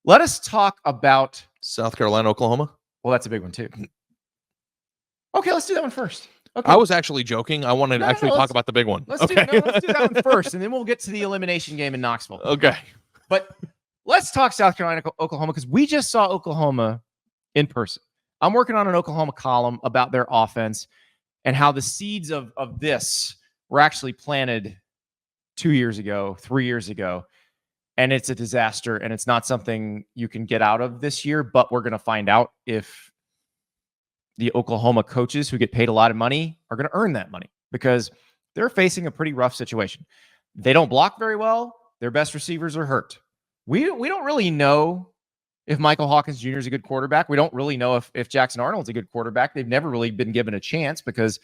Let us talk about South Carolina, Oklahoma. Well, that's a big one too. Okay, let's do that one first. Okay. I was actually joking. I wanted to actually talk about the big one. Let's do that one first, and then we'll get to the elimination game in Knoxville. Okay. But let's talk South Carolina, Oklahoma, because we just saw Oklahoma in person. I'm working on an Oklahoma column about their offense and how the seeds of this were actually planted 2 years ago, 3 years ago. And it's a disaster, and it's not something you can get out of this year, but we're going to find out if the Oklahoma coaches who get paid a lot of money are going to earn that money, because they're facing a pretty rough situation. They don't block very well. Their best receivers are hurt. We don't really know if Michael Hawkins Jr. is a good quarterback. We don't really know if Jackson Arnold's a good quarterback. They've never really been given a chance because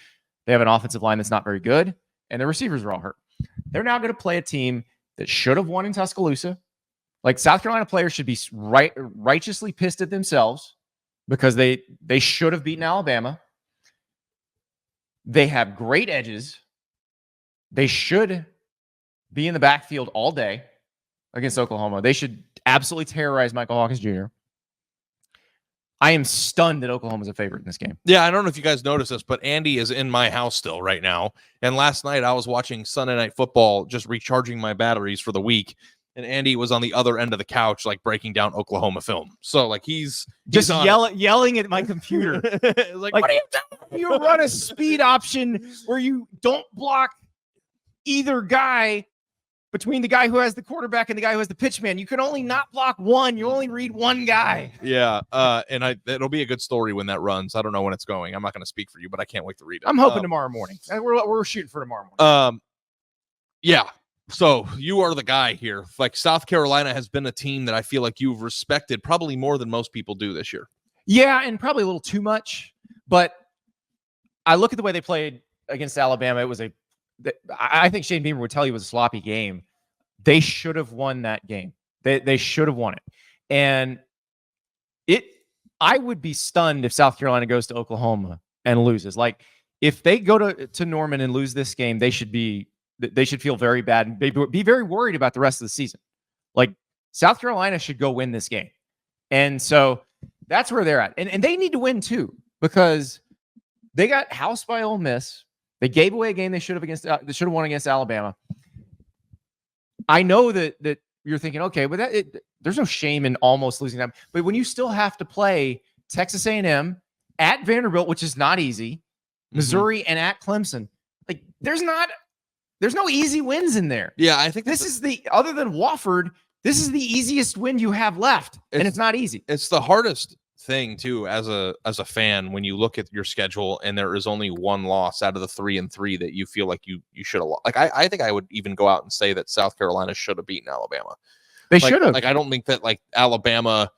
they have an offensive line that's not very good, and their receivers are all hurt. They're now going to play a team that should have won in Tuscaloosa. Like, South Carolina players should be righteously pissed at themselves because they should have beaten Alabama. They have great edges. They should be in the backfield all day against Oklahoma. They should absolutely terrorize Michael Hawkins Jr. I am stunned that Oklahoma's a favorite in this game. Yeah, I don't know if you guys noticed this, but Andy is in my house still right now. And last night I was watching Sunday Night Football, just recharging my batteries for the week. And Andy was on the other end of the couch, like breaking down Oklahoma film. So like he's just yelling at my computer. like, what are you doing? You run a speed option where you don't block either guy between the guy who has the quarterback and the guy who has the pitch man. You can only not block one. You only read one guy. Yeah. And it'll be a good story when that runs. I don't know when it's going. I'm not going to speak for you, but I can't wait to read it. I'm hoping tomorrow morning. We're shooting for tomorrow morning. Yeah. So you are the guy here. Like, South Carolina has been a team that I feel like you've respected probably more than most people do this year. Yeah, and probably a little too much. But I look at the way they played against Alabama. I think Shane Beamer would tell you it was a sloppy game. They should have won that game. They should have won it. And I would be stunned if South Carolina goes to Oklahoma and loses. Like, if they go to Norman and lose this game, they should feel very bad and be very worried about the rest of the season. Like, South Carolina should go win this game. And so that's where they're at. And they need to win too, because they got housed by Ole Miss. They gave away a game they should have won against Alabama. I know that you're thinking, okay, but there's no shame in almost losing that. But when you still have to play Texas A&M at Vanderbilt, which is not easy, Missouri, and at Clemson, like, there's no easy wins in there. Yeah, I think this is other than Wofford, this is the easiest win you have left, and it's not easy. It's the hardest thing too as a fan when you look at your schedule and there is only one loss out of the 3-3 that you feel like you should have lost. Like, I think I would even go out and say that South Carolina should have beaten Alabama. They should have. Like, I don't think that, like, Alabama.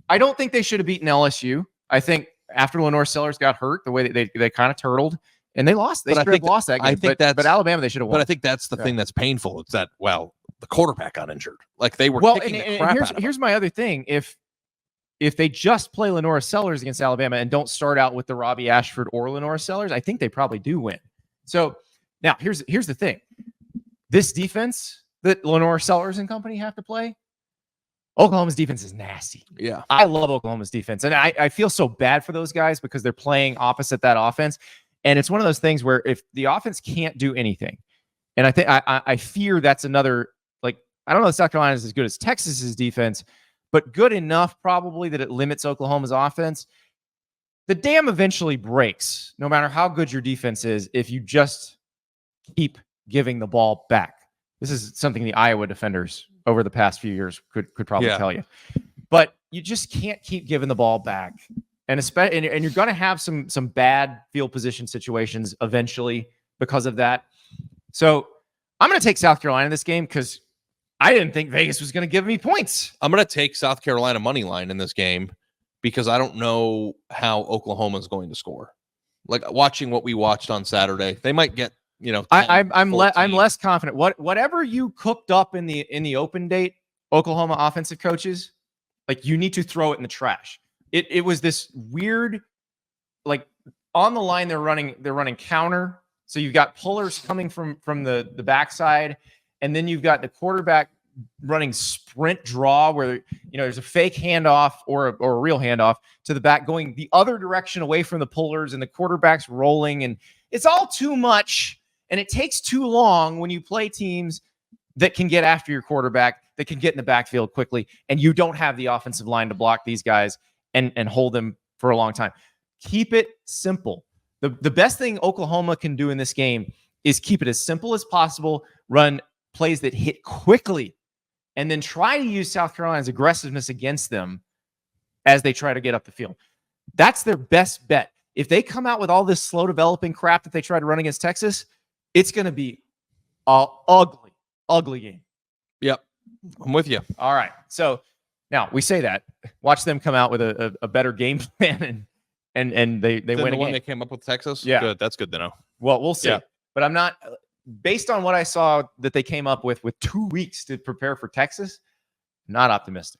I don't think they should have beaten LSU. I think after Lenore Sellers got hurt, the way that they kind of turtled and they lost. They should have lost that game. But Alabama, they should have won. But I think that's the thing that's painful. It's that, well, the quarterback got injured. Like, they were kicking the crap out of him. Here's my other thing. If they just play Lenora Sellers against Alabama and don't start out with the Robbie Ashford or Lenora Sellers, I think they probably do win. So now here's the thing. This defense that Lenora Sellers and company have to play, Oklahoma's defense is nasty. Yeah. I love Oklahoma's defense. And I feel so bad for those guys because they're playing opposite that offense. And it's one of those things where if the offense can't do anything, and I think I fear that's another, like, I don't know if South Carolina is as good as Texas's defense, but good enough probably that it limits Oklahoma's offense. The dam eventually breaks, no matter how good your defense is, if you just keep giving the ball back. This is something the Iowa defenders over the past few years could probably tell you. But you just can't keep giving the ball back. And you're going to have some bad field position situations eventually because of that. So I'm going to take South Carolina in this game because I didn't think Vegas was going to give me points. I'm going to take South Carolina money line in this game because I don't know how Oklahoma is going to score. Like, watching what we watched on Saturday, they might get, 10, I'm less confident. Whatever you cooked up in the open date, Oklahoma offensive coaches, like, you need to throw it in the trash. It was this weird, like, on the line they're running counter. So you've got pullers coming from the backside, and then you've got the quarterback running sprint draw where there's a fake handoff or a real handoff to the back going the other direction away from the pullers and the quarterback's rolling, and it's all too much and it takes too long when you play teams that can get after your quarterback, that can get in the backfield quickly, and you don't have the offensive line to block these guys and hold them for a long time. Keep it simple. The best thing Oklahoma can do in this game is keep it as simple as possible, run plays that hit quickly, and then try to use South Carolina's aggressiveness against them as they try to get up the field. That's their best bet. If they come out with all this slow developing crap that they try to run against Texas, it's going to be an ugly game. Yep. I'm with you. All right. So now we say that. Watch them come out with a better game plan and they win the one game. they came up with Texas? Yeah. Good. That's good to know. Well, we'll see. Yeah. But I'm not, based on what I saw that they came up with 2 weeks to prepare for Texas, not optimistic.